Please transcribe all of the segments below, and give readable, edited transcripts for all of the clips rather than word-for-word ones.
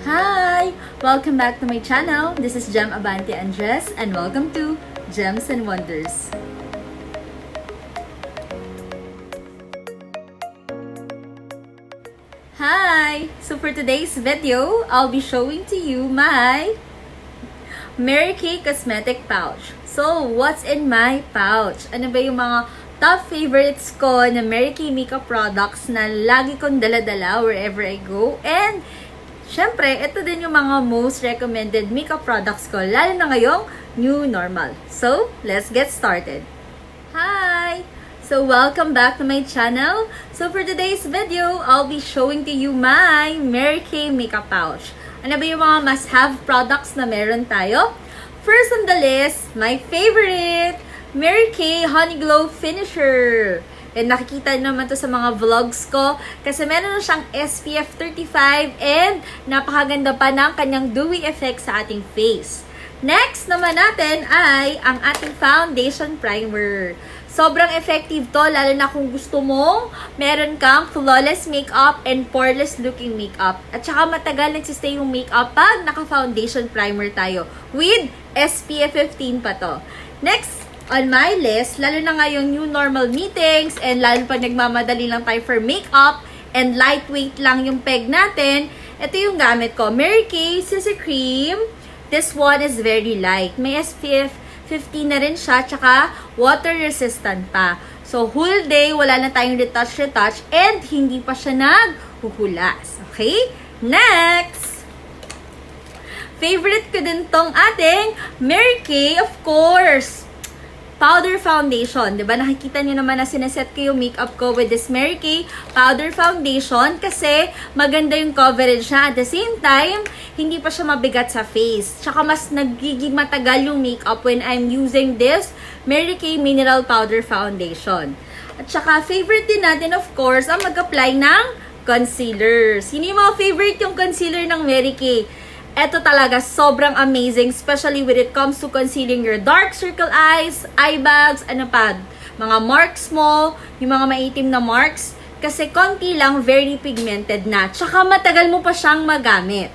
Hi! Welcome back to my channel. This is Jem Abante Andres and welcome to Jems and Wonders. Hi! So for today's video, I'll be showing to you my Mary Kay cosmetic pouch. So, what's in my pouch? Ano ba yung mga top favorites ko na Mary Kay makeup products na lagi kong dala-dala wherever I go? And, syempre, ito din yung mga most recommended makeup products ko, lalo na ngayong new normal. So, let's get started. Hi! So, welcome back to my channel. So, for today's video, I'll be showing to you my Mary Kay makeup pouch. Ano ba yung mga must-have products na meron tayo? First on the list, my favorite, Mary Kay Honey Glow Finisher. And nakikita naman to sa mga vlogs ko kasi meron na siyang SPF 35 and napakaganda pa ng kanyang dewy effect sa ating face. Next naman natin ay ang ating foundation primer. Sobrang effective to, lalo na kung gusto mong meron kang flawless makeup and poreless looking makeup. At saka matagal nagsistay yung makeup pag naka-foundation primer tayo. With SPF 15 pa to. Next on my list, lalo na ngayong new normal meetings and lalo pa nagmamadali lang tayo for makeup and lightweight lang yung peg natin, ito yung gamit ko. Mary Kay CC Cream. This one is very light. May SPF 15 na rin siya, tsaka water resistant pa. So, whole day, wala na tayong retouch, and hindi pa siya naghuhulas. Okay? Next! Favorite ko din tong ating Mary Kay, of course, powder foundation. Diba? Nakikita nyo naman na sineset ko yung makeup ko with this Mary Kay powder foundation kasi maganda yung coverage niya. At the same time, hindi pa siya mabigat sa face. Tsaka mas nagiging matagal yung makeup when I'm using this Mary Kay mineral powder foundation. At tsaka favorite din natin, of course, ang mag-apply ng concealer. Sino yung mga favorite yung concealer ng Mary Kay? Ito talaga, sobrang amazing, especially when it comes to concealing your dark circle eyes, eye bags, ano pa, mga marks mo, yung mga maitim na marks, kasi konti lang, very pigmented na, tsaka matagal mo pa siyang magamit.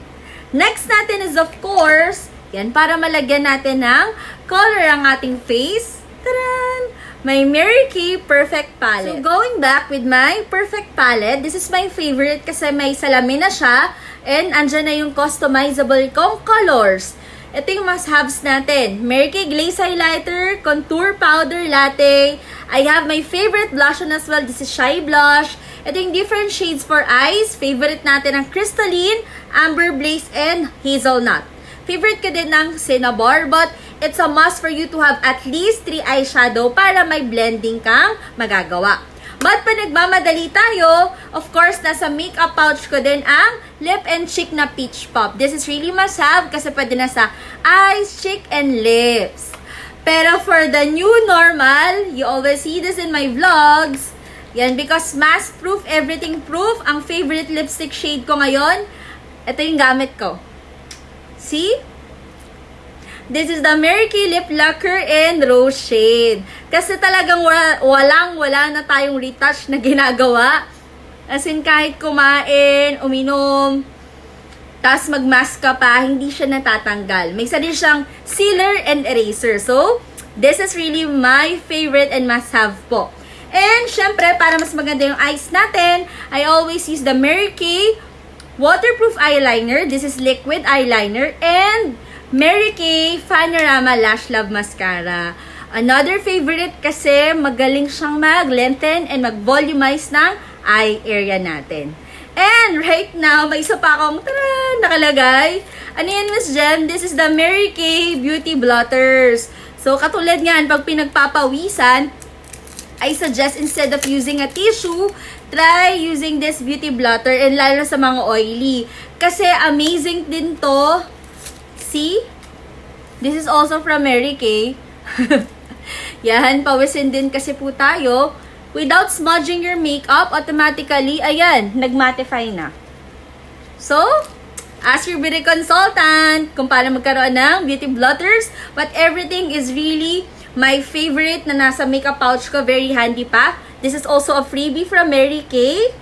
Next natin is, of course, yan, para malagyan natin ng color ang ating face. Taran! My Mary Kay Perfect Palette. So, going back with my Perfect Palette, this is my favorite kasi may salamin na siya and andyan na yung customizable kong colors. Ito yung must-haves natin. Mary Kay Glaze Highlighter, Contour Powder Latte. I have my favorite blush on as well. This is Shy Blush. Ito yung different shades for eyes. Favorite natin ang Crystalline, Amber Blaze, and Hazelnut. Favorite ko din ng Cinnabar, but it's a must for you to have at least 3 eyeshadow para may blending kang magagawa. But pa nagmamadali tayo, of course, nasa makeup pouch ko din ang lip and cheek na Peach Pop. This is really must-have kasi pwede na sa eyes, cheek, and lips. Pero for the new normal, you always see this in my vlogs. Yan, because mask-proof, everything-proof, ang favorite lipstick shade ko ngayon, ito yung gamit ko. See? This is the Mary Kay Lip Lacquer in Rose Shade. Kasi talagang wala na tayong retouch na ginagawa. As in, kahit kumain, uminom, tapos magmask ka pa, hindi siya natatanggal. May isa din siyang sealer and eraser. So, this is really my favorite and must-have po. And, syempre, para mas maganda yung eyes natin, I always use the Mary Kay Waterproof Eyeliner. This is liquid eyeliner. And Mary Kay Panorama Lash Love Mascara. Another favorite kasi magaling siyang mag-lengthen and mag-volumize ng eye area natin. And right now, may isa pa akong nakalagay. Ano yan, Miss Jem? This is the Mary Kay Beauty Blotters. So, katulad nga, pag pinagpapawisan, I suggest instead of using a tissue, try using this beauty blotter and lalo sa mga oily. Kasi amazing din to. See? This is also from Mary Kay. Yan, pawisin din kasi po tayo. Without smudging your makeup, automatically, ayan, nag-mattify na. So, ask your beauty consultant kung paano magkaroon ng beauty blotters. But everything is really my favorite na nasa makeup pouch ko. Very handy pa. This is also a freebie from Mary Kay.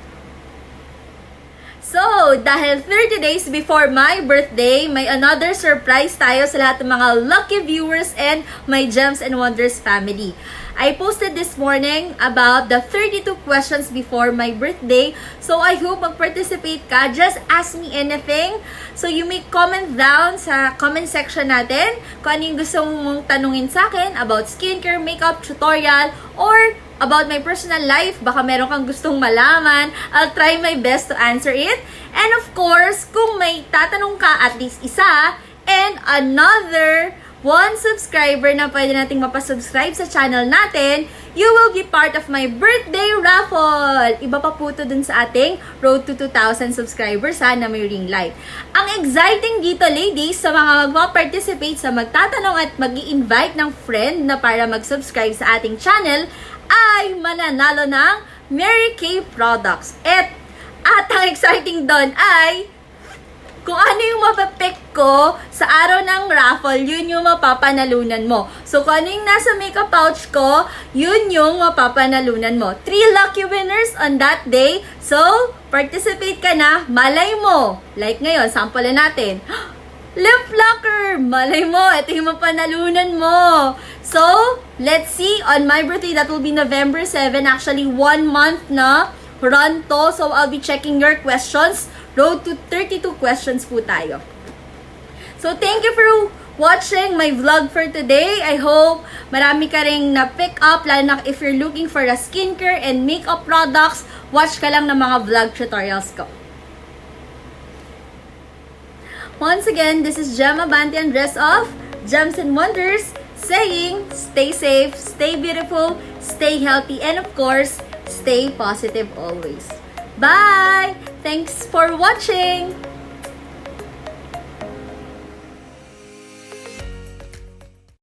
So, dahil 30 days before my birthday, may another surprise tayo sa lahat ng mga lucky viewers and my Jems and Wonders family. I posted this morning about the 32 questions before my birthday. So, I hope mag-participate ka. Just ask me anything. So, you may comment down sa comment section natin kung ano yung gusto mong tanungin sa akin about skincare, makeup, tutorial, or about my personal life. Baka meron kang gustong malaman. I'll try my best to answer it. And of course, kung may tatanong ka at least isa, and another 1 subscriber na pwede nating mapasubscribe sa channel natin, you will be part of my birthday raffle. Iba pa po ito dun sa ating road to 2,000 subscribers na may ring light. Ang exciting dito, ladies, sa mga magpa-participate sa magtatanong at mag-i-invite ng friend na para mag-subscribe sa ating channel, ay mananalo ng Mary Kay products. At ang exciting doon ay kung ano yung mapapick ko sa araw ng raffle, yun yung mapapanalunan mo. So, kung ano yung nasa makeup pouch ko, yun yung mapapanalunan mo. 3 lucky winners on that day. So, participate ka na, malay mo. Like ngayon, sample natin. Lip locker! Malay mo, ito yung mapanalunan mo. So, let's see, on my birthday, that will be November 7, actually 1 month na run to. So, I'll be checking your questions. Road to 32 questions po tayo. So, thank you for watching my vlog for today. I hope marami ka ring na-pick up, lalo na if you're looking for a skincare and makeup products, watch ka lang ng mga vlog tutorials ko. Once again, this is Gemma Banti and rest of Jems and Wonders saying, stay safe, stay beautiful, stay healthy, and of course, stay positive always. Bye! Thanks for watching!